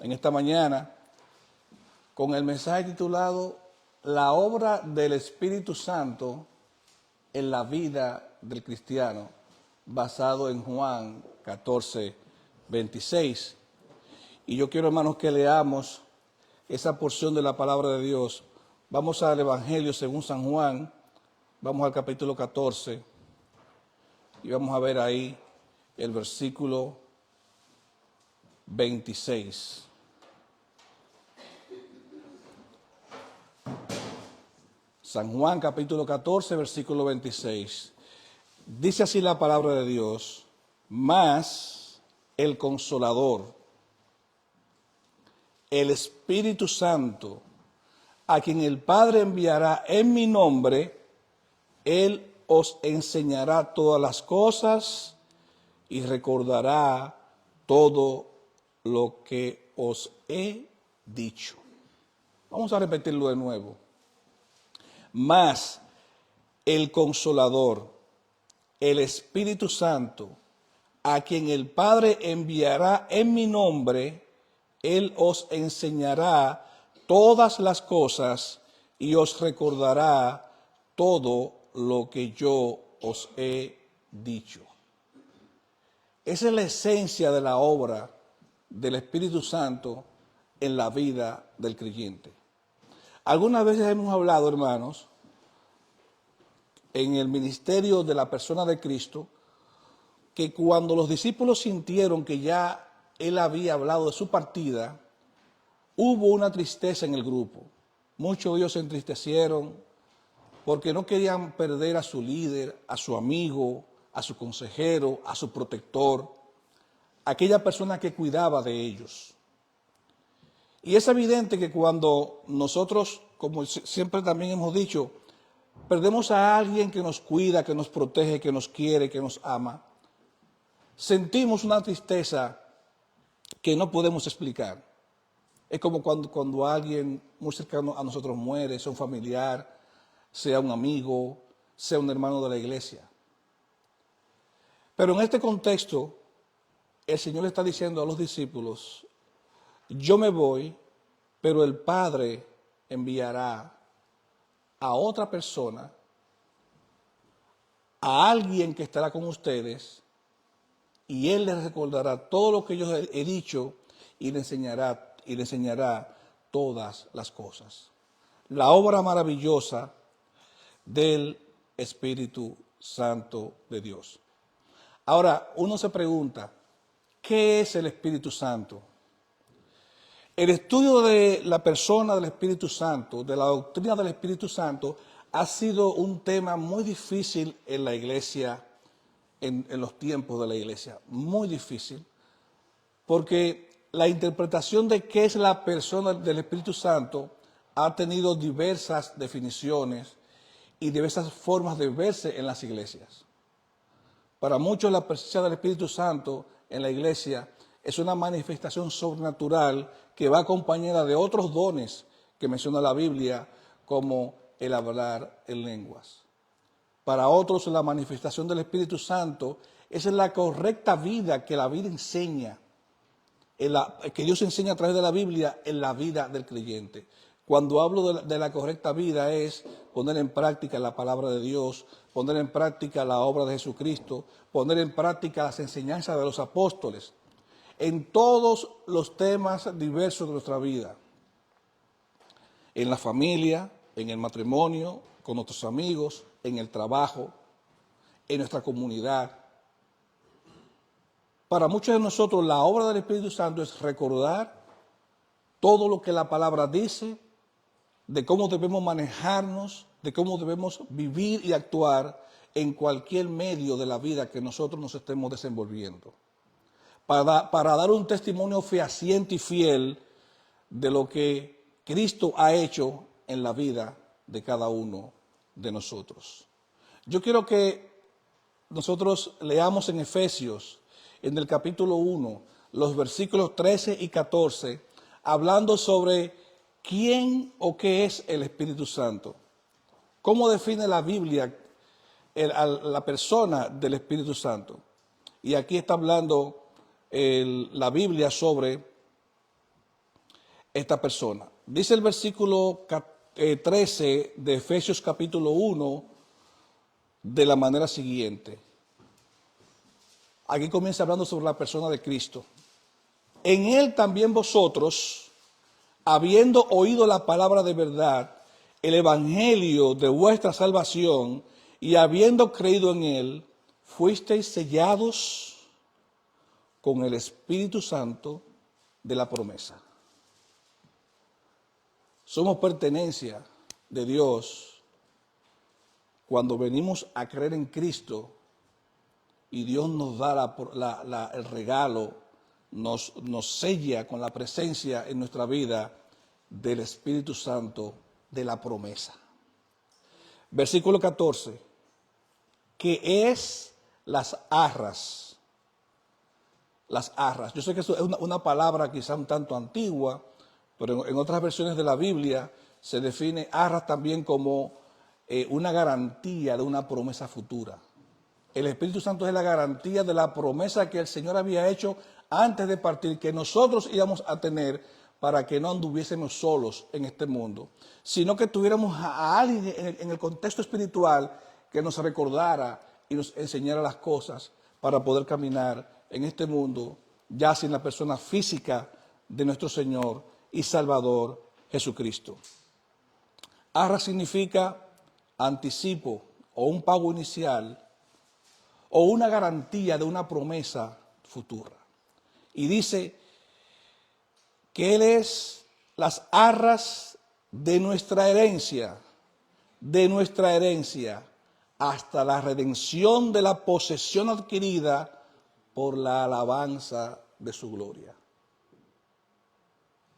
en esta mañana con el mensaje titulado La obra del Espíritu Santo en la vida del cristiano, basado en Juan 14, 26. Y yo quiero, hermanos, que leamos esa porción de la palabra de Dios. Vamos al Evangelio según San Juan, vamos al capítulo 14 y vamos a ver ahí el versículo 26. San Juan capítulo 14, versículo 26. Dice así la palabra de Dios: mas el Consolador, el Espíritu Santo, a quien el Padre enviará en mi nombre, Él os enseñará todas las cosas y recordará todo lo que os he dicho. Vamos a repetirlo de nuevo. Mas el Consolador, el Espíritu Santo, a quien el Padre enviará en mi nombre, Él os enseñará todas las cosas y os recordará todo lo que yo os he dicho. Esa es la esencia de la obra del Espíritu Santo en la vida del creyente. Algunas veces hemos hablado, hermanos, en el ministerio de la persona de Cristo, que cuando los discípulos sintieron que ya Él había hablado de su partida, hubo una tristeza en el grupo. Muchos de ellos se entristecieron porque no querían perder a su líder, a su amigo, a su consejero, a su protector, aquella persona que cuidaba de ellos. Y es evidente que cuando nosotros, como siempre también hemos dicho, perdemos a alguien que nos cuida, que nos protege, que nos quiere, que nos ama, sentimos una tristeza que no podemos explicar. Es como cuando alguien muy cercano a nosotros muere, sea un familiar, sea un amigo, sea un hermano de la iglesia. Pero en este contexto, el Señor está diciendo a los discípulos: yo me voy, pero el Padre enviará a otra persona, a alguien que estará con ustedes, y Él les recordará todo lo que yo he dicho y le enseñará todas las cosas. La obra maravillosa del Espíritu Santo de Dios. Ahora, uno se pregunta, ¿qué es el Espíritu Santo? El estudio de la persona del Espíritu Santo, de la doctrina del Espíritu Santo, ha sido un tema muy difícil en la iglesia, en los tiempos de la iglesia, muy difícil, porque la interpretación de qué es la persona del Espíritu Santo ha tenido diversas definiciones y diversas formas de verse en las iglesias. Para muchos, la presencia del Espíritu Santo en la iglesia es una manifestación sobrenatural que va acompañada de otros dones que menciona la Biblia, como el hablar en lenguas. Para otros, la manifestación del Espíritu Santo es la correcta vida que la Biblia enseña, que Dios enseña a través de la Biblia en la vida del creyente. Cuando hablo de la correcta vida es poner en práctica la palabra de Dios, poner en práctica la obra de Jesucristo, poner en práctica las enseñanzas de los apóstoles, en todos los temas diversos de nuestra vida, en la familia, en el matrimonio, con nuestros amigos, en el trabajo, en nuestra comunidad. Para muchos de nosotros la obra del Espíritu Santo es recordar todo lo que la palabra dice, de cómo debemos manejarnos, de cómo debemos vivir y actuar en cualquier medio de la vida que nosotros nos estemos desenvolviendo, para dar un testimonio fehaciente y fiel de lo que Cristo ha hecho en la vida de cada uno de nosotros. Yo quiero que nosotros leamos en Efesios, en el capítulo 1, los versículos 13 y 14, hablando sobre quién o qué es el Espíritu Santo. ¿Cómo define la Biblia la persona del Espíritu Santo? Y aquí está hablando la Biblia sobre esta persona. Dice el versículo 13 de Efesios capítulo 1 de la manera siguiente. Aquí comienza hablando sobre la persona de Cristo. En él también vosotros, habiendo oído la palabra de verdad, el evangelio de vuestra salvación, y habiendo creído en él, fuisteis sellados con el Espíritu Santo de la promesa. Somos pertenencia de Dios cuando venimos a creer en Cristo y Dios nos da el regalo, nos sella con la presencia en nuestra vida del Espíritu Santo de la promesa. Versículo 14, que es las arras. Las arras. Yo sé que eso es una palabra quizá un tanto antigua, pero en otras versiones de la Biblia se define arras también como una garantía de una promesa futura. El Espíritu Santo es la garantía de la promesa que el Señor había hecho antes de partir, que nosotros íbamos a tener para que no anduviésemos solos en este mundo, sino que tuviéramos a alguien en el contexto espiritual que nos recordara y nos enseñara las cosas para poder caminar en este mundo ya sin la persona física de nuestro Señor y Salvador Jesucristo. Arra significa anticipo o un pago inicial o una garantía de una promesa futura. Y dice que Él es las arras de nuestra herencia, hasta la redención de la posesión adquirida por la alabanza de su gloria.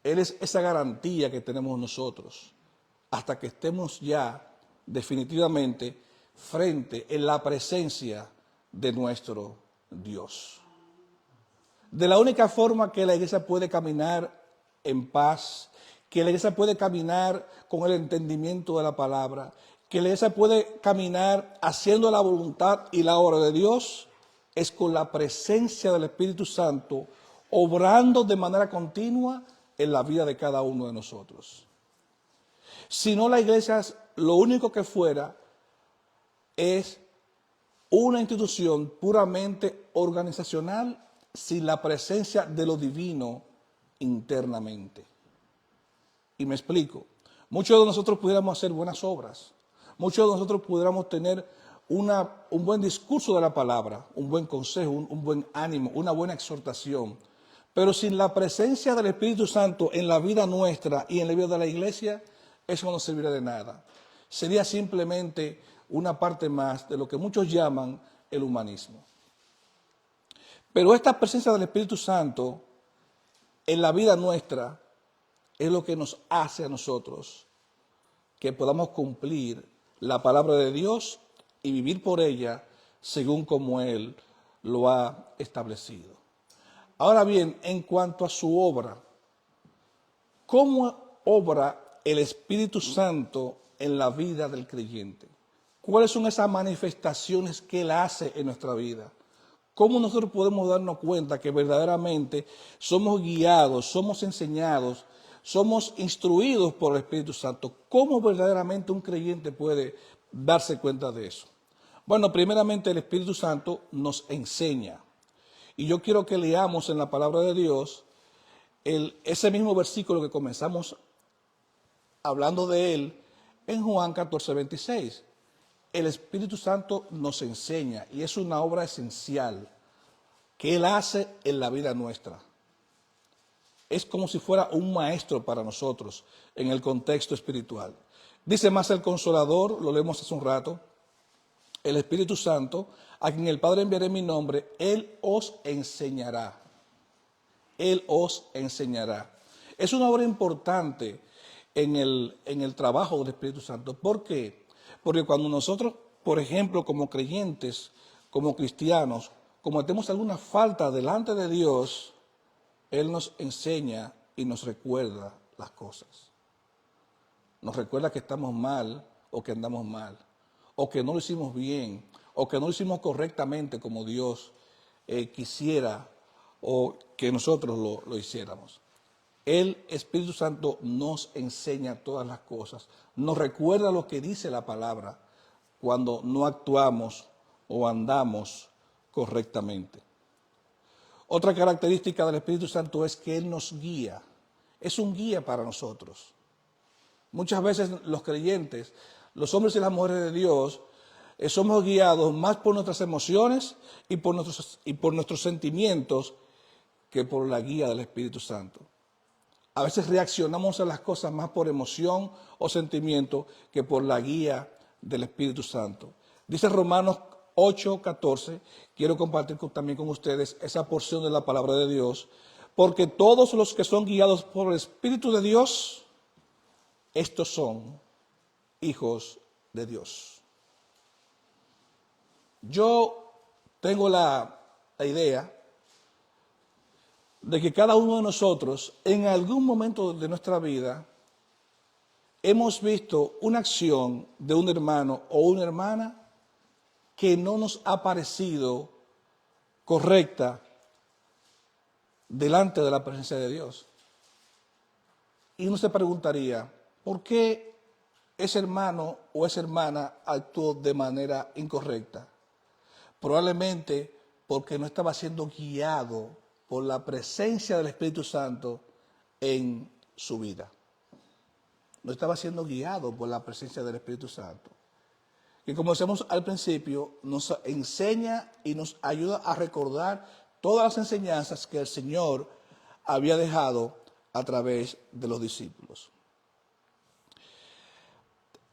Él es esa garantía que tenemos nosotros, hasta que estemos ya definitivamente frente en la presencia de nuestro Dios. De la única forma que la iglesia puede caminar en paz, que la iglesia puede caminar con el entendimiento de la palabra, que la iglesia puede caminar haciendo la voluntad y la obra de Dios, es con la presencia del Espíritu Santo, obrando de manera continua en la vida de cada uno de nosotros. Si no, la iglesia, lo único que fuera es una institución puramente organizacional sin la presencia de lo divino internamente. Y me explico. Muchos de nosotros pudiéramos hacer buenas obras. Muchos de nosotros pudiéramos tener un buen discurso de la palabra, un buen consejo, un buen ánimo, una buena exhortación. Pero sin la presencia del Espíritu Santo en la vida nuestra y en la vida de la iglesia, eso no serviría de nada. Sería simplemente una parte más de lo que muchos llaman el humanismo. Pero esta presencia del Espíritu Santo en la vida nuestra es lo que nos hace a nosotros que podamos cumplir la palabra de Dios y vivir por ella según como Él lo ha establecido. Ahora bien, en cuanto a su obra, ¿cómo obra el Espíritu Santo en la vida del creyente? ¿Cuáles son esas manifestaciones que Él hace en nuestra vida? ¿Cómo nosotros podemos darnos cuenta que verdaderamente somos guiados, somos enseñados, somos instruidos por el Espíritu Santo? ¿Cómo verdaderamente un creyente puede darse cuenta de eso? Bueno, primeramente el Espíritu Santo nos enseña. Y yo quiero que leamos en la palabra de Dios ese mismo versículo que comenzamos hablando de él en Juan 14:26. El Espíritu Santo nos enseña y es una obra esencial que Él hace en la vida nuestra. Es como si fuera un maestro para nosotros en el contexto espiritual. Dice más el Consolador, lo leemos hace un rato, el Espíritu Santo, a quien el Padre enviará en mi nombre, Él os enseñará. Él os enseñará. Es una obra importante en el trabajo del Espíritu Santo. ¿Por qué? Porque cuando nosotros, por ejemplo, como creyentes, como cristianos, cometemos alguna falta delante de Dios, Él nos enseña y nos recuerda las cosas. Nos recuerda que estamos mal o que andamos mal, o que no lo hicimos bien, o que no lo hicimos correctamente como Dios quisiera o que nosotros lo hiciéramos. El Espíritu Santo nos enseña todas las cosas, nos recuerda lo que dice la palabra cuando no actuamos o andamos correctamente. Otra característica del Espíritu Santo es que Él nos guía, es un guía para nosotros. Muchas veces los creyentes, los hombres y las mujeres de Dios, somos guiados más por nuestras emociones y por nuestros sentimientos que por la guía del Espíritu Santo. A veces reaccionamos a las cosas más por emoción o sentimiento que por la guía del Espíritu Santo. Dice Romanos 8:14, quiero compartir también con ustedes esa porción de la palabra de Dios, porque todos los que son guiados por el Espíritu de Dios, estos son hijos de Dios. Yo tengo la idea de que cada uno de nosotros, en algún momento de nuestra vida, hemos visto una acción de un hermano o una hermana que no nos ha parecido correcta delante de la presencia de Dios. Y uno se preguntaría, ¿por qué ese hermano o esa hermana actuó de manera incorrecta? Probablemente porque no estaba siendo guiado por la presencia del Espíritu Santo en su vida. No estaba siendo guiado por la presencia del Espíritu Santo. Y como decíamos al principio, nos enseña y nos ayuda a recordar todas las enseñanzas que el Señor había dejado a través de los discípulos.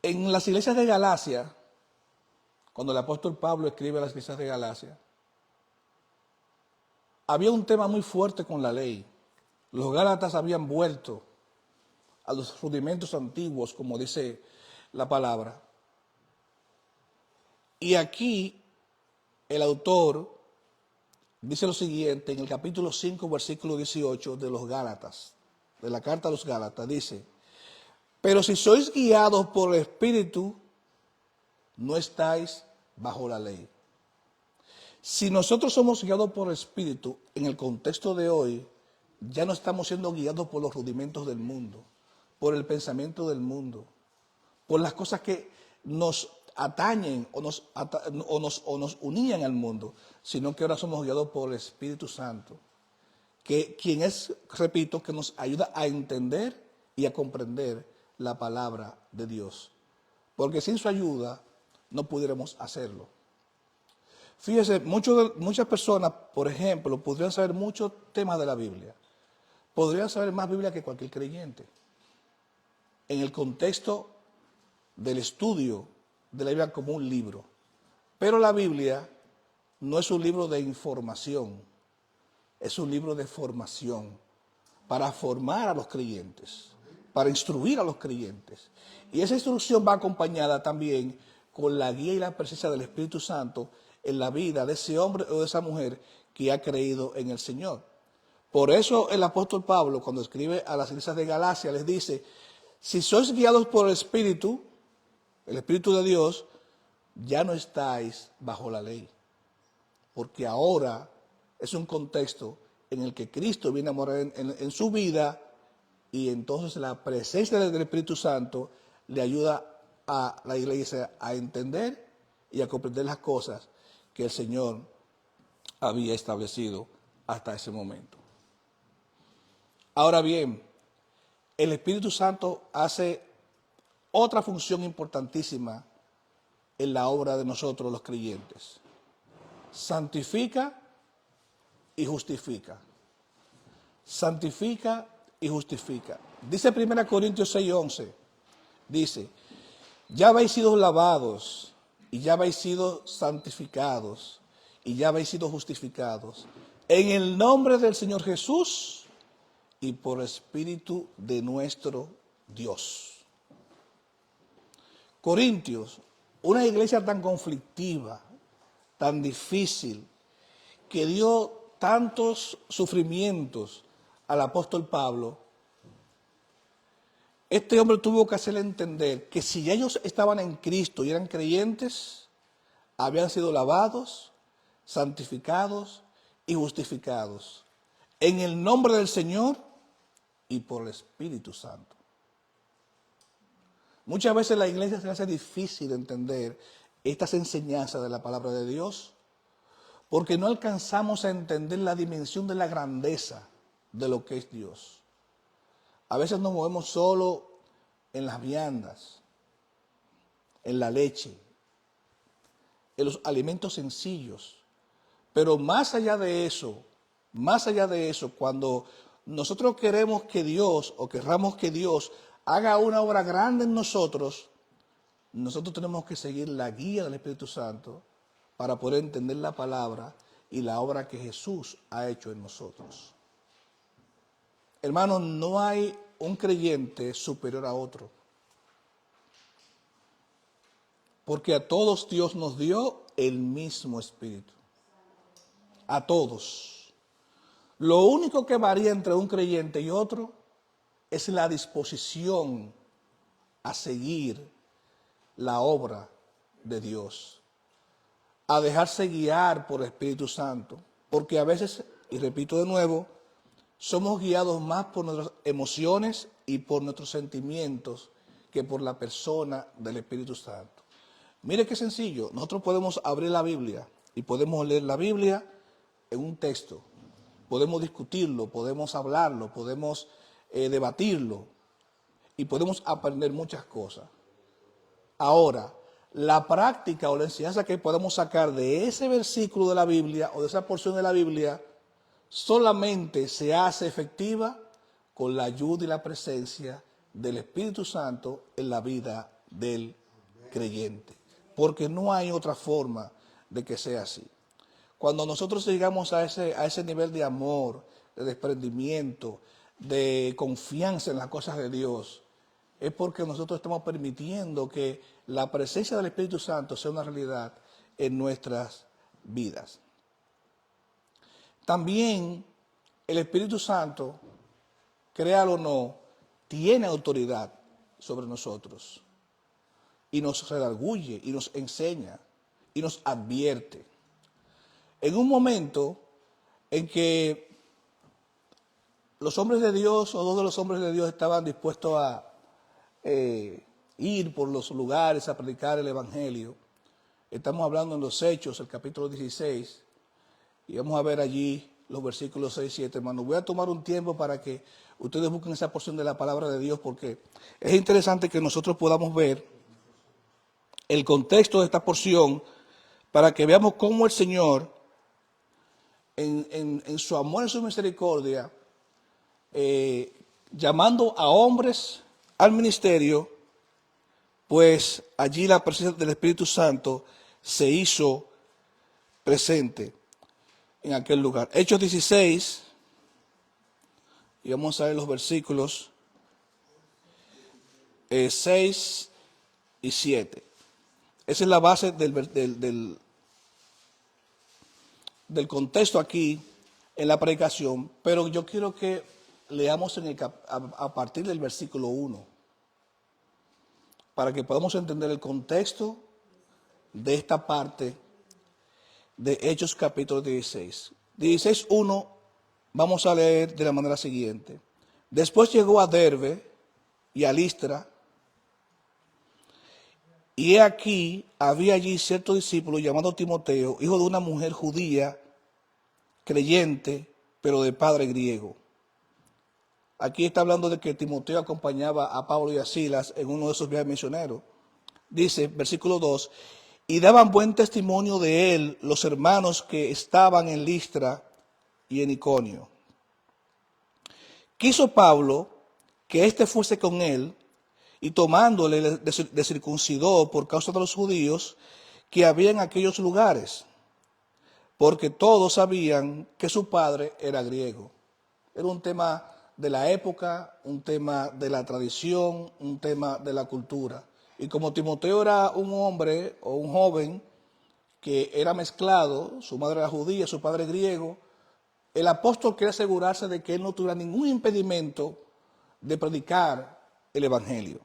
En las iglesias de Galacia, cuando el apóstol Pablo escribe a las iglesias de Galacia, había un tema muy fuerte con la ley. Los gálatas habían vuelto a los rudimentos antiguos, como dice la palabra. Y aquí el autor dice lo siguiente en el capítulo 5, versículo 18 de los Gálatas, de la carta a los Gálatas, dice: pero si sois guiados por el Espíritu, no estáis bajo la ley. Si nosotros somos guiados por el Espíritu, en el contexto de hoy, ya no estamos siendo guiados por los rudimentos del mundo, por el pensamiento del mundo, por las cosas que nos atañen o nos unían al mundo, sino que ahora somos guiados por el Espíritu Santo, quien es, repito, que nos ayuda a entender y a comprender la palabra de Dios. Porque sin su ayuda no pudiéramos hacerlo. Fíjese, muchas personas, por ejemplo, podrían saber muchos temas de la Biblia. Podrían saber más Biblia que cualquier creyente. En el contexto del estudio de la Biblia como un libro. Pero la Biblia no es un libro de información, es un libro de formación, para formar a los creyentes, para instruir a los creyentes. Y esa instrucción va acompañada también con la guía y la presencia del Espíritu Santo en la vida de ese hombre o de esa mujer que ha creído en el Señor. Por eso el apóstol Pablo, cuando escribe a las iglesias de Galacia, les dice: si sois guiados por el Espíritu de Dios, ya no estáis bajo la ley. Porque ahora es un contexto en el que Cristo viene a morar en su vida, y entonces la presencia del Espíritu Santo le ayuda a la iglesia a entender y a comprender las cosas que el Señor había establecido hasta ese momento. Ahora bien, el Espíritu Santo hace otra función importantísima en la obra de nosotros los creyentes. Santifica y justifica. Santifica y justifica. Dice 1 Corintios 6:11, dice: ya habéis sido lavados, y ya habéis sido santificados, y ya habéis sido justificados, en el nombre del Señor Jesús y por el Espíritu de nuestro Dios. Corintios, una iglesia tan conflictiva, tan difícil, que dio tantos sufrimientos al apóstol Pablo. Este hombre tuvo que hacerle entender que si ellos estaban en Cristo y eran creyentes, habían sido lavados, santificados y justificados en el nombre del Señor y por el Espíritu Santo. Muchas veces la iglesia se le hace difícil entender estas enseñanzas de la palabra de Dios porque no alcanzamos a entender la dimensión de la grandeza de lo que es Dios. A veces nos movemos solo en las viandas, en la leche, en los alimentos sencillos. Pero más allá de eso, cuando nosotros queremos que Dios o querramos que Dios haga una obra grande en nosotros, nosotros tenemos que seguir la guía del Espíritu Santo para poder entender la palabra y la obra que Jesús ha hecho en nosotros. Hermanos, no hay un creyente superior a otro. Porque a todos Dios nos dio el mismo Espíritu. A todos. Lo único que varía entre un creyente y otro es la disposición a seguir la obra de Dios, a dejarse guiar por el Espíritu Santo, porque a veces, y repito de nuevo, somos guiados más por nuestras emociones y por nuestros sentimientos que por la persona del Espíritu Santo. Mire qué sencillo, nosotros podemos abrir la Biblia y podemos leer la Biblia en un texto, podemos discutirlo, podemos hablarlo, podemos debatirlo y podemos aprender muchas cosas. Ahora, la práctica o la enseñanza que podemos sacar de ese versículo de la Biblia o de esa porción de la Biblia solamente se hace efectiva con la ayuda y la presencia del Espíritu Santo en la vida del creyente. Porque no hay otra forma de que sea así. Cuando nosotros llegamos a ese nivel de amor, de desprendimiento, de confianza en las cosas de Dios, es porque nosotros estamos permitiendo que la presencia del Espíritu Santo sea una realidad en nuestras vidas. También el Espíritu Santo, créalo o no, tiene autoridad sobre nosotros. Y nos redarguye, y nos enseña, y nos advierte. En un momento en que los hombres de Dios, o dos de los hombres de Dios, estaban dispuestos a ir por los lugares a predicar el Evangelio, estamos hablando en los Hechos, el capítulo 16, y vamos a ver allí los versículos 6 y 7, hermanos. Voy a tomar un tiempo para que ustedes busquen esa porción de la palabra de Dios, porque es interesante que nosotros podamos ver el contexto de esta porción para que veamos cómo el Señor, en su amor y su misericordia, llamando a hombres al ministerio, pues allí la presencia del Espíritu Santo se hizo presente en aquel lugar. Hechos 16, y vamos a ver los versículos 6 y 7. Esa es la base del contexto aquí en la predicación, pero yo quiero que leamos a partir del versículo 1, para que podamos entender el contexto de esta parte de Hechos capítulo 16. 16:1 vamos a leer de la manera siguiente. Después llegó a Derbe y a Listra, y he aquí, había allí cierto discípulo llamado Timoteo, hijo de una mujer judía, creyente, pero de padre griego. Aquí está hablando de que Timoteo acompañaba a Pablo y a Silas en uno de esos viajes misioneros. Dice, versículo 2, y daban buen testimonio de él los hermanos que estaban en Listra y en Iconio. Quiso Pablo que éste fuese con él, y tomándole le circuncidó por causa de los judíos que había en aquellos lugares, porque todos sabían que su padre era griego. Era un tema de la época, un tema de la tradición, un tema de la cultura. Y como Timoteo era un hombre o un joven que era mezclado, su madre era judía, su padre griego, el apóstol quería asegurarse de que él no tuviera ningún impedimento de predicar el evangelio.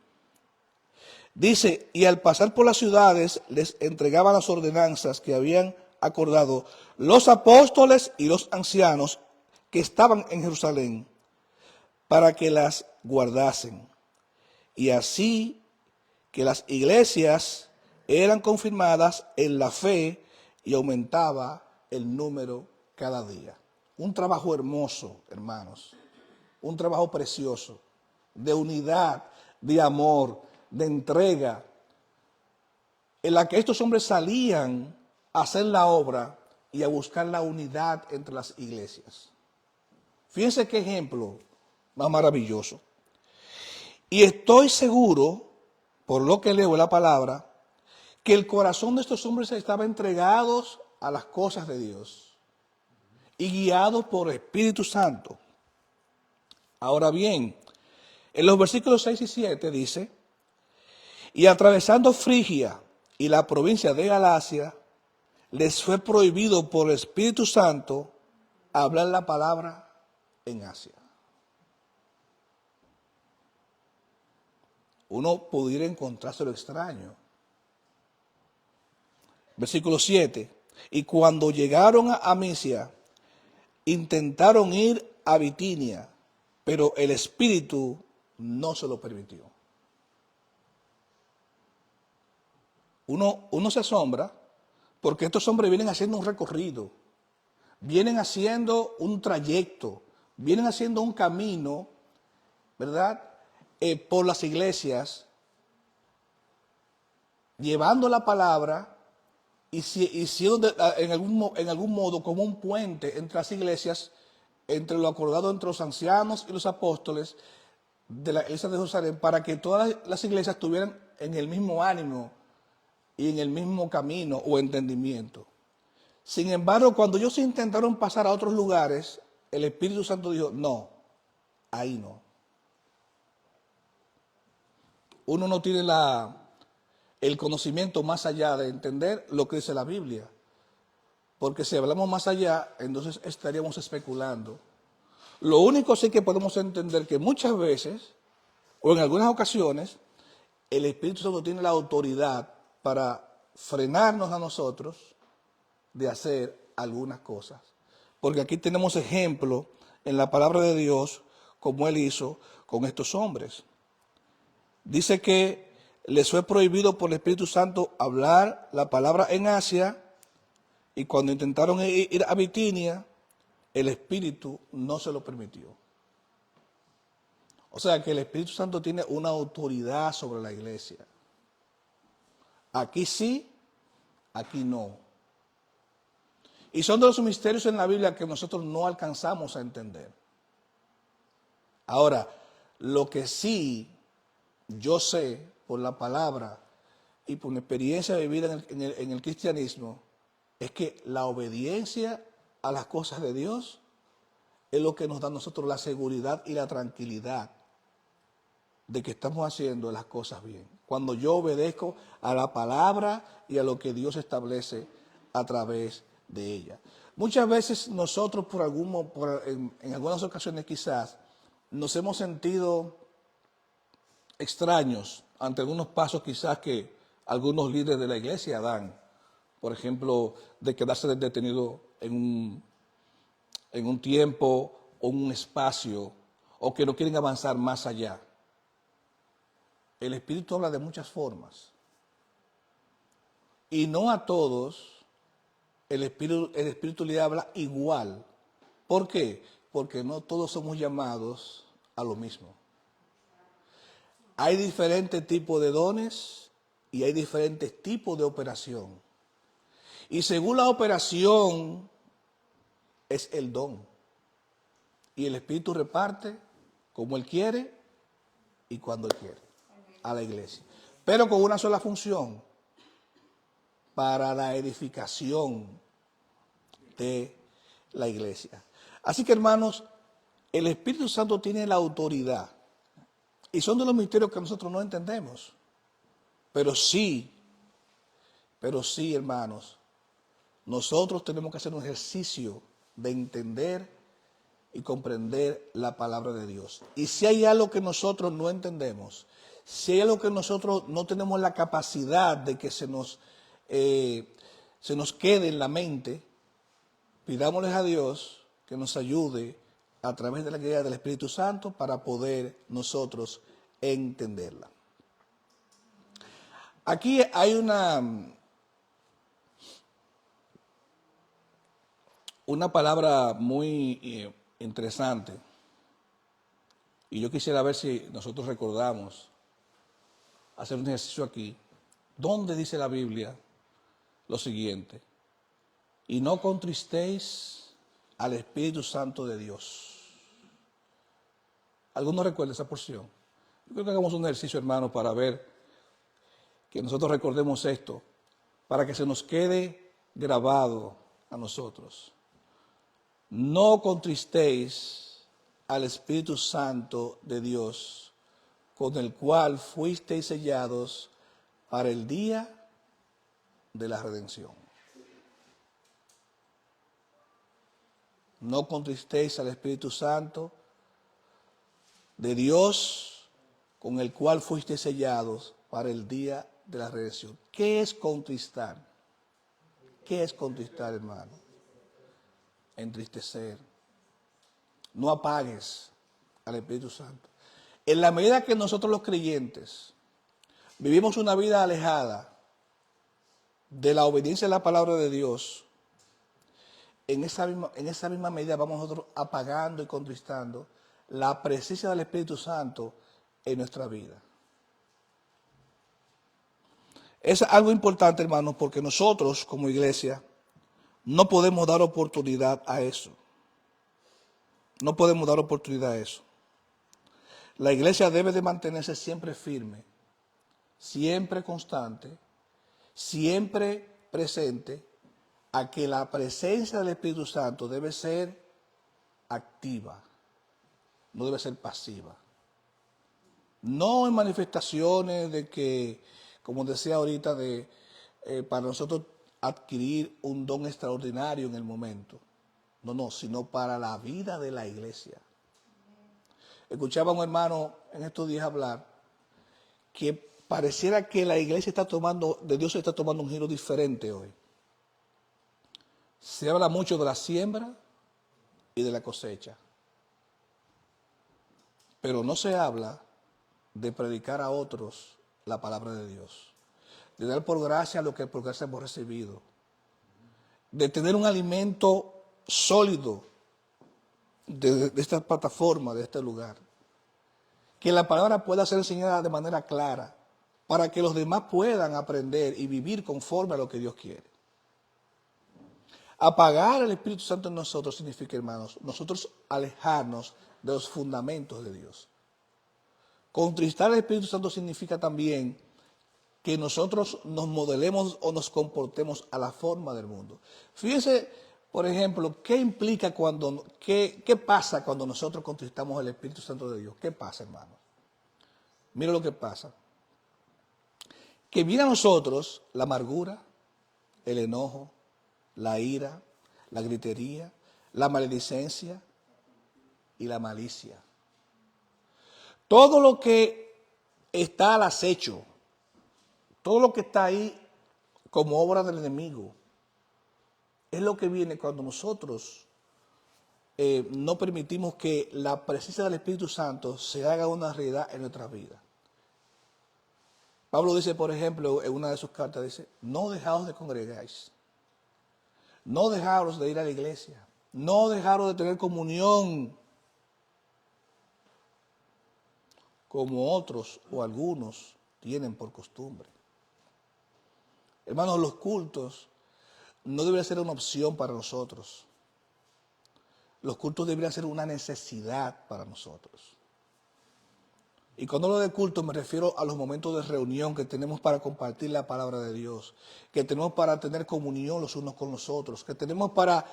Dice, y al pasar por las ciudades les entregaban las ordenanzas que habían acordado los apóstoles y los ancianos que estaban en Jerusalén. para que las guardasen. Y así que las iglesias eran confirmadas en la fe y aumentaba el número cada día. Un trabajo hermoso, hermanos, un trabajo precioso, de unidad, de amor, de entrega, en la que estos hombres salían a hacer la obra y a buscar la unidad entre las iglesias. Fíjense qué ejemplo más maravilloso. Y estoy seguro, por lo que leo en la palabra, que el corazón de estos hombres estaba entregados a las cosas de Dios y guiados por el Espíritu Santo. Ahora bien, en los versículos 6 y 7 dice, y atravesando Frigia y la provincia de Galacia, les fue prohibido por el Espíritu Santo hablar la palabra en Asia. Uno pudiera encontrarse lo extraño. Versículo 7. Y cuando llegaron a Misia, intentaron ir a Bitinia, pero el Espíritu no se lo permitió. Uno se asombra porque estos hombres vienen haciendo un recorrido, vienen haciendo un trayecto, vienen haciendo un camino, ¿verdad? Por las iglesias, llevando la palabra y siendo en algún modo como un puente entre las iglesias, entre lo acordado entre los ancianos y los apóstoles de la iglesia de Jerusalén, para que todas las iglesias estuvieran en el mismo ánimo y en el mismo camino o entendimiento. Sin embargo, cuando ellos intentaron pasar a otros lugares, el Espíritu Santo dijo, no, ahí no. Uno no tiene el conocimiento más allá de entender lo que dice la Biblia. Porque si hablamos más allá, entonces estaríamos especulando. Lo único sí que podemos entender que muchas veces, o en algunas ocasiones, el Espíritu Santo tiene la autoridad para frenarnos a nosotros de hacer algunas cosas. Porque aquí tenemos ejemplo en la palabra de Dios, como Él hizo con estos hombres. Dice que les fue prohibido por el Espíritu Santo hablar la palabra en Asia, y cuando intentaron ir a Bitinia, el Espíritu no se lo permitió. O sea que el Espíritu Santo tiene una autoridad sobre la iglesia. Aquí sí, aquí no. Y son de los misterios en la Biblia que nosotros no alcanzamos a entender. Ahora, lo que sí yo sé por la palabra y por mi experiencia vivida en el cristianismo, es que la obediencia a las cosas de Dios es lo que nos da a nosotros la seguridad y la tranquilidad de que estamos haciendo las cosas bien. Cuando yo obedezco a la palabra y a lo que Dios establece a través de ella. Muchas veces nosotros en algunas ocasiones quizás nos hemos sentido extraños ante algunos pasos quizás que algunos líderes de la iglesia dan. Por ejemplo, de quedarse detenido en un tiempo o un espacio, o que no quieren avanzar más allá. El Espíritu habla de muchas formas. Y no a todos el Espíritu le habla igual. ¿Por qué? Porque no todos somos llamados a lo mismo. Hay diferentes tipos de dones y hay diferentes tipos de operación. Y según la operación es el don. Y el Espíritu reparte como Él quiere y cuando Él quiere a la iglesia. Pero con una sola función, para la edificación de la iglesia. Así que, hermanos, el Espíritu Santo tiene la autoridad. Y son de los misterios que nosotros no entendemos. Pero sí, hermanos, nosotros tenemos que hacer un ejercicio de entender y comprender la palabra de Dios. Y si hay algo que nosotros no entendemos, si hay algo que nosotros no tenemos la capacidad de que se nos quede en la mente, pidámosles a Dios que nos ayude a través de la guía del Espíritu Santo para poder nosotros entenderla. Aquí hay una palabra muy interesante y yo quisiera ver si nosotros recordamos hacer un ejercicio aquí. ¿Dónde dice la Biblia lo siguiente? Y no contristéis al Espíritu Santo de Dios. ¿Alguno recuerda esa porción? Yo creo que hagamos un ejercicio, hermano, para ver que nosotros recordemos esto, para que se nos quede grabado a nosotros. No contristéis al Espíritu Santo de Dios, con el cual fuisteis sellados para el día de la redención. No contristéis al Espíritu Santo de Dios, con el cual fuisteis sellados para el día de la redención. ¿Qué es contristar? ¿Qué es contristar, hermano? Entristecer. No apagues al Espíritu Santo. En la medida que nosotros los creyentes vivimos una vida alejada de la obediencia a la palabra de Dios, en esa misma medida vamos nosotros apagando y contristando la presencia del Espíritu Santo en nuestra vida. Es algo importante, hermanos, porque nosotros como iglesia no podemos dar oportunidad a eso. No podemos dar oportunidad a eso. La iglesia debe de mantenerse siempre firme, siempre constante, siempre presente a que la presencia del Espíritu Santo debe ser activa, no debe ser pasiva. No en manifestaciones de que, como decía ahorita, para nosotros adquirir un don extraordinario en el momento. No, sino para la vida de la iglesia. Escuchaba a un hermano en estos días hablar que pareciera que la iglesia de Dios está tomando un giro diferente hoy. Se habla mucho de la siembra y de la cosecha, pero no se habla de predicar a otros la palabra de Dios, de dar por gracia lo que por gracia hemos recibido, de tener un alimento sólido de esta plataforma, de este lugar, que la palabra pueda ser enseñada de manera clara, para que los demás puedan aprender y vivir conforme a lo que Dios quiere. Apagar el Espíritu Santo en nosotros significa, hermanos, nosotros alejarnos de los fundamentos de Dios. Contristar al Espíritu Santo significa también que nosotros nos modelemos o nos comportemos a la forma del mundo. Fíjense, por ejemplo, ¿qué pasa cuando nosotros contristamos al Espíritu Santo de Dios? ¿Qué pasa, hermano? Mira lo que pasa. Que viene a nosotros la amargura, el enojo, la ira, la gritería, la maledicencia y la malicia. Todo lo que está al acecho, todo lo que está ahí como obra del enemigo, es lo que viene cuando nosotros no permitimos que la presencia del Espíritu Santo se haga una realidad en nuestra vida. Pablo dice, por ejemplo, en una de sus cartas, dice, no dejaos de congregáis, no dejaros de ir a la iglesia, no dejaros de tener comunión como otros o algunos tienen por costumbre. Hermanos, los cultos no deberían ser una opción para nosotros. Los cultos deberían ser una necesidad para nosotros. Y cuando hablo de culto me refiero a los momentos de reunión que tenemos para compartir la palabra de Dios, que tenemos para tener comunión los unos con los otros, que tenemos para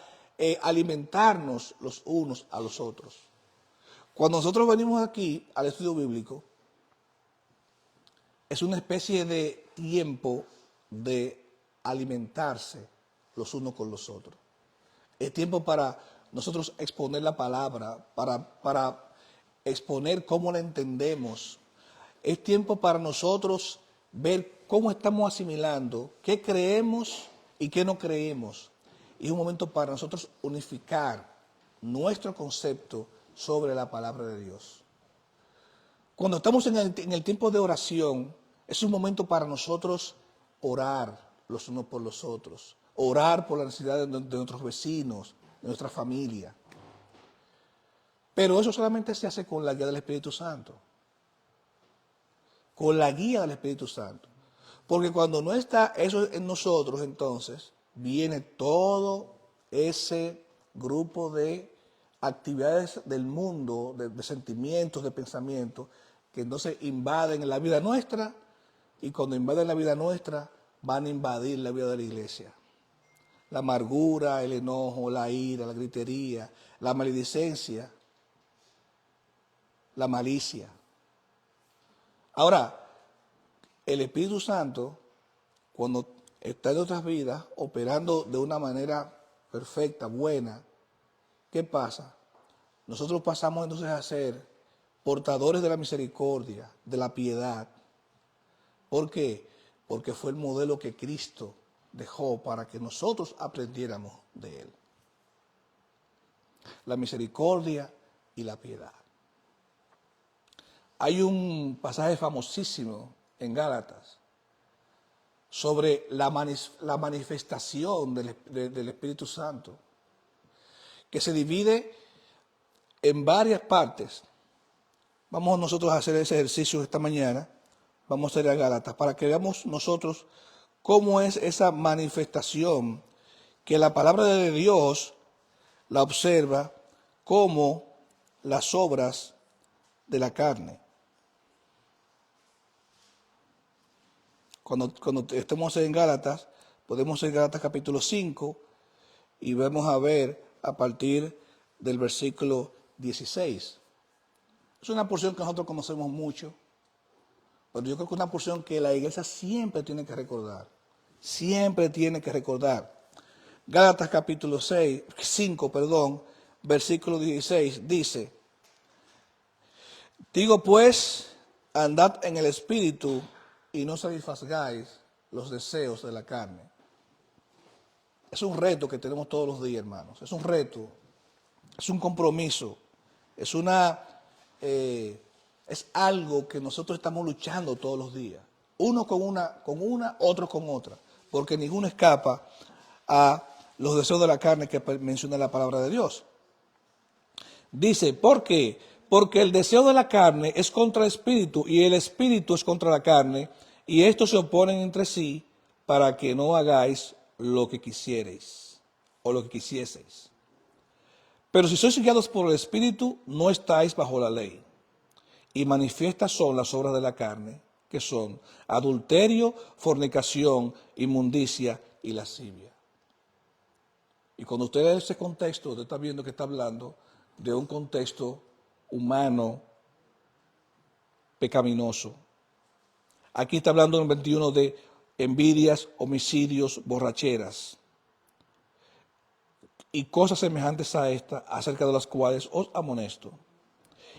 alimentarnos los unos a los otros. Cuando nosotros venimos aquí al estudio bíblico, es una especie de tiempo de alimentarse los unos con los otros. Es tiempo para nosotros exponer la palabra, para exponer cómo la entendemos. Es tiempo para nosotros ver cómo estamos asimilando, qué creemos y qué no creemos. Y es un momento para nosotros unificar nuestro concepto sobre la palabra de Dios. Cuando estamos en el tiempo de oración, es un momento para nosotros orar los unos por los otros, orar por las necesidades de nuestros vecinos, de nuestra familia. Pero eso solamente se hace con la guía del Espíritu Santo. Con la guía del Espíritu Santo. Porque cuando no está eso en nosotros, entonces viene todo ese grupo de actividades del mundo, de sentimientos, de pensamientos, que entonces invaden la vida nuestra, y cuando invaden la vida nuestra, van a invadir la vida de la iglesia. La amargura, el enojo, la ira, la gritería, la maledicencia, la malicia. Ahora, el Espíritu Santo, cuando está en nuestras vidas, operando de una manera perfecta, buena, ¿qué pasa? Nosotros pasamos entonces a ser portadores de la misericordia, de la piedad. ¿Por qué? Porque fue el modelo que Cristo dejó para que nosotros aprendiéramos de Él. La misericordia y la piedad. Hay un pasaje famosísimo en Gálatas sobre la manifestación del Espíritu Santo, que se divide en varias partes. Vamos nosotros a hacer ese ejercicio esta mañana, vamos a ir a Gálatas, para que veamos nosotros cómo es esa manifestación que la palabra de Dios la observa como las obras de la carne. Cuando estemos en Gálatas, podemos ir a Gálatas capítulo 5 y vamos a ver a partir del versículo 16. Es una porción que nosotros conocemos mucho, pero yo creo que es una porción que la iglesia siempre tiene que recordar. Siempre tiene que recordar. Gálatas capítulo 5, versículo 16 dice: digo pues, andad en el Espíritu y no satisfagáis los deseos de la carne. Es un reto que tenemos todos los días, hermanos. Es un reto, es un compromiso, es algo que nosotros estamos luchando todos los días. Uno con una, otro con otra, porque ninguno escapa a los deseos de la carne que menciona la palabra de Dios. Dice, ¿por qué? Porque el deseo de la carne es contra el espíritu y el espíritu es contra la carne, y estos se oponen entre sí para que no hagáis lo que quisierais o lo que quisieseis. Pero si sois guiados por el espíritu, no estáis bajo la ley. Y manifiestas son las obras de la carne, que son adulterio, fornicación, inmundicia y lascivia. Y cuando usted ve ese contexto, usted está viendo que está hablando de un contexto humano, pecaminoso. Aquí está hablando en el 21 de envidias, homicidios, borracheras y cosas semejantes a esta, acerca de las cuales os amonesto.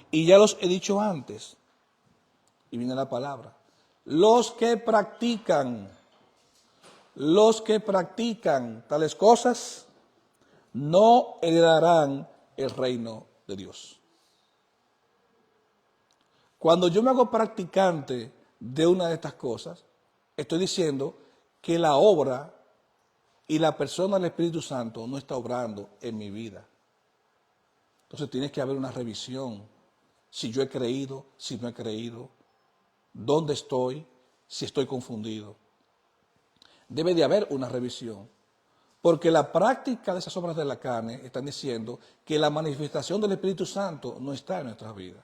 Y ya los he dicho antes, y viene la palabra, los que practican tales cosas no heredarán el reino de Dios. Cuando yo me hago practicante de una de estas cosas, estoy diciendo que la obra y la persona del Espíritu Santo no está obrando en mi vida. Entonces tiene que haber una revisión. Si yo he creído, si no he creído, dónde estoy, si estoy confundido. Debe de haber una revisión. Porque la práctica de esas obras de la carne están diciendo que la manifestación del Espíritu Santo no está en nuestras vidas.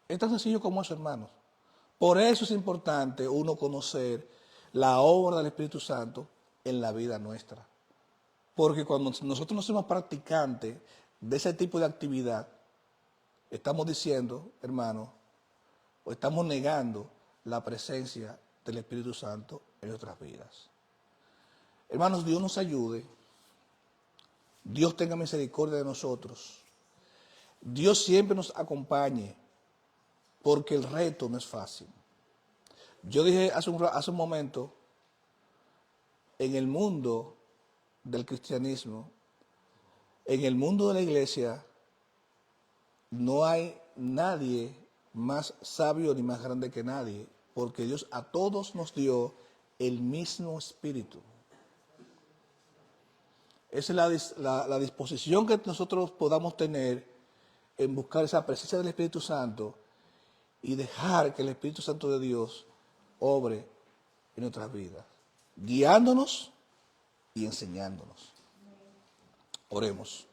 Es tan sencillo como eso, hermanos. Por eso es importante uno conocer la obra del Espíritu Santo en la vida nuestra. Porque cuando nosotros no somos practicantes de ese tipo de actividad, estamos diciendo, hermanos, o estamos negando la presencia del Espíritu Santo en nuestras vidas. Hermanos, Dios nos ayude. Dios tenga misericordia de nosotros. Dios siempre nos acompañe, porque el reto no es fácil. Yo dije hace un momento, en el mundo del cristianismo, En el mundo de la iglesia no hay nadie más sabio ni más grande que nadie, porque Dios a todos nos dio el mismo espíritu. Esa es la disposición que nosotros podamos tener en buscar esa presencia del Espíritu Santo y dejar que el Espíritu Santo de Dios obre en nuestras vidas, guiándonos y enseñándonos. Oremos.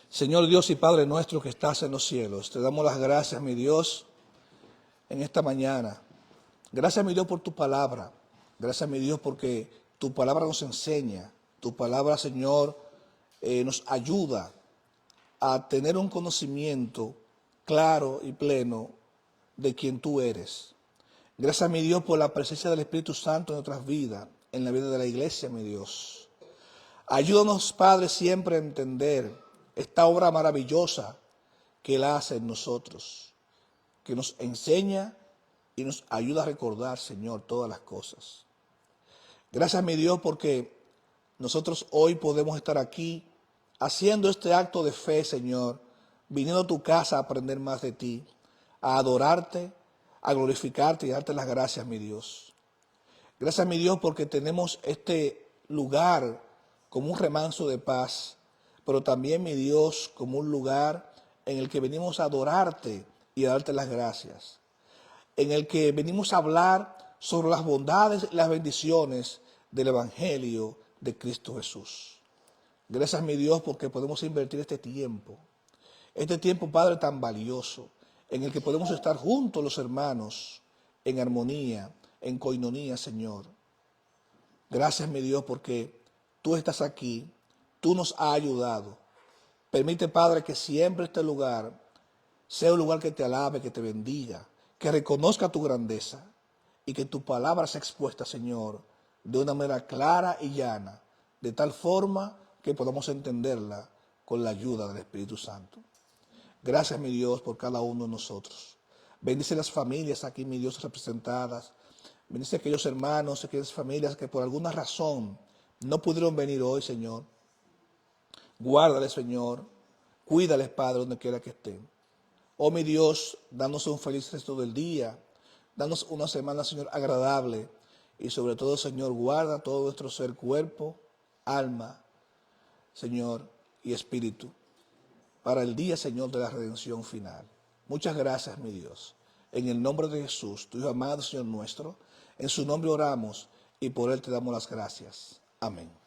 Señor Dios y Padre nuestro que estás en los cielos, te damos las gracias, mi Dios, en esta mañana. Gracias, mi Dios, por tu palabra. Gracias, mi Dios, porque tu palabra nos enseña. Tu palabra, Señor, nos ayuda a tener un conocimiento claro y pleno de quien tú eres. Gracias, mi Dios, por la presencia del Espíritu Santo en nuestras vidas, en la vida de la iglesia, mi Dios. Ayúdanos, Padre, siempre a entender esta obra maravillosa que Él hace en nosotros, que nos enseña y nos ayuda a recordar, Señor, todas las cosas. Gracias, mi Dios, porque nosotros hoy podemos estar aquí haciendo este acto de fe, Señor, viniendo a tu casa a aprender más de ti, a adorarte, a glorificarte y a darte las gracias, mi Dios. Gracias, mi Dios, porque tenemos este lugar como un remanso de paz, pero también, mi Dios, como un lugar en el que venimos a adorarte y a darte las gracias, en el que venimos a hablar sobre las bondades y las bendiciones del Evangelio de Cristo Jesús. Gracias, mi Dios, porque podemos invertir este tiempo, Padre, tan valioso, en el que podemos estar juntos los hermanos, en armonía, en coinonía, Señor. Gracias, mi Dios, porque tú estás aquí, tú nos has ayudado. Permite, Padre, que siempre este lugar sea un lugar que te alabe, que te bendiga, que reconozca tu grandeza y que tu palabra sea expuesta, Señor, de una manera clara y llana, de tal forma que podamos entenderla con la ayuda del Espíritu Santo. Gracias, mi Dios, por cada uno de nosotros. Bendice las familias aquí, mi Dios, representadas. Bendice a aquellos hermanos, aquellas familias que por alguna razón no pudieron venir hoy, Señor. Guárdales, Señor. Cuídales, Padre, donde quiera que estén. Oh, mi Dios, danos un feliz resto del día. Danos una semana, Señor, agradable. Y sobre todo, Señor, guarda todo nuestro ser, cuerpo, alma, Señor, y espíritu, para el día, Señor, de la redención final. Muchas gracias, mi Dios. En el nombre de Jesús, tu Hijo amado, Señor nuestro, en su nombre oramos y por Él te damos las gracias. Amén.